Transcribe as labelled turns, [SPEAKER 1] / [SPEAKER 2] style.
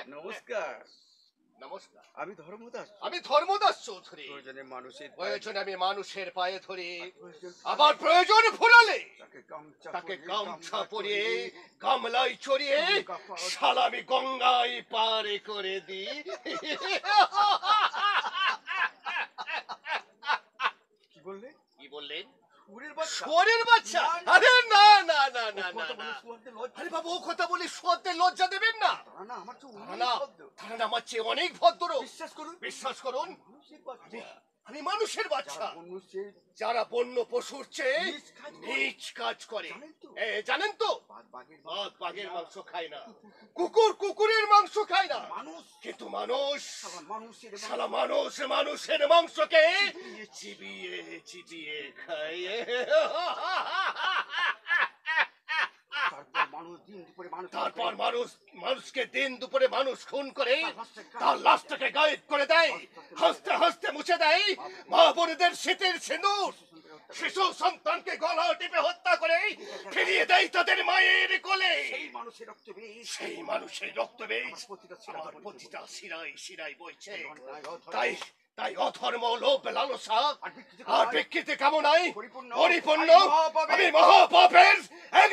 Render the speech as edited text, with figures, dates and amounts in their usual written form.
[SPEAKER 1] নমস্কার।
[SPEAKER 2] নমস্কার।
[SPEAKER 1] আমি ধর্মদাস।
[SPEAKER 2] আমি ধর্মদাস চৌধুরী।
[SPEAKER 1] প্রয়োজনে
[SPEAKER 2] প্রয়োজনে আমি মানুষের পায়ে ধরি,
[SPEAKER 1] প্রয়োজন
[SPEAKER 2] আবার প্রয়োজন ফুরালে
[SPEAKER 1] তাকে
[SPEAKER 2] গামছা পরিয়ে গামলায় চড়িয়ে শালা আমি গঙ্গায় পারে করে দিই।
[SPEAKER 1] কি বললে?
[SPEAKER 2] কি বললেন?
[SPEAKER 1] সুরের বাচ্চা?
[SPEAKER 2] শুয়োরের বাচ্চা?
[SPEAKER 1] না, না।
[SPEAKER 2] আরে না না না না
[SPEAKER 1] ও
[SPEAKER 2] না
[SPEAKER 1] কথা
[SPEAKER 2] না।
[SPEAKER 1] বলে শুয়োরদের লজ্জা।
[SPEAKER 2] আরে বাবু, ও কথা বলি শুয়োরদের লজ্জা দেবেন না।
[SPEAKER 1] তারা না আমার চেয়ে
[SPEAKER 2] তারা
[SPEAKER 1] অনেক
[SPEAKER 2] না,
[SPEAKER 1] ভদ্র।
[SPEAKER 2] তারা না আমার চেয়ে অনেক ভদ্র।
[SPEAKER 1] বিশ্বাস করুন।
[SPEAKER 2] বিশ্বাস করুন,
[SPEAKER 1] মানুষের বাচ্চা।
[SPEAKER 2] আমি মানুষের বাচ্চা।
[SPEAKER 1] যারা মনুষ্যের
[SPEAKER 2] যারা বন্য পশুর চেয়ে
[SPEAKER 1] নীচ কাজ করে।
[SPEAKER 2] নীচ কাজ করে।
[SPEAKER 1] জানেন তো?
[SPEAKER 2] জানেন তো?
[SPEAKER 1] বাঘ বাঘের
[SPEAKER 2] বাঘ বাঘের
[SPEAKER 1] খায় না।
[SPEAKER 2] মাংস খায় না, কুকুর কুকুরের মাংস খায় না,
[SPEAKER 1] মানুষ
[SPEAKER 2] কিন্তু মানুষ
[SPEAKER 1] শালা মানুষের
[SPEAKER 2] মানুষের মাংসকে চিবিয়ে চিবিয়ে খায়। তারপর মানুষকে দিন দুপুরে মানুষ খুন করে তার লাশটাকে গায়েব করে দেয়, হাসতে হাসতে মুছে দেয় মা বোনেদের শীতের সিঁদুর। শিশু সন্তানকে গলা টিপে হত্যা করে ফিরিয়ে দেয় তাদের মায়ের কোলে। সেই মানুষের রক্ত বেশ আমার প্রতিটা শিরায় শিরায় বইছে। তাই তাই অধর্ম, লোভ, লালসা আর বিকৃতি কামনায় পরিপূর্ণ আমি মহাপাপের এক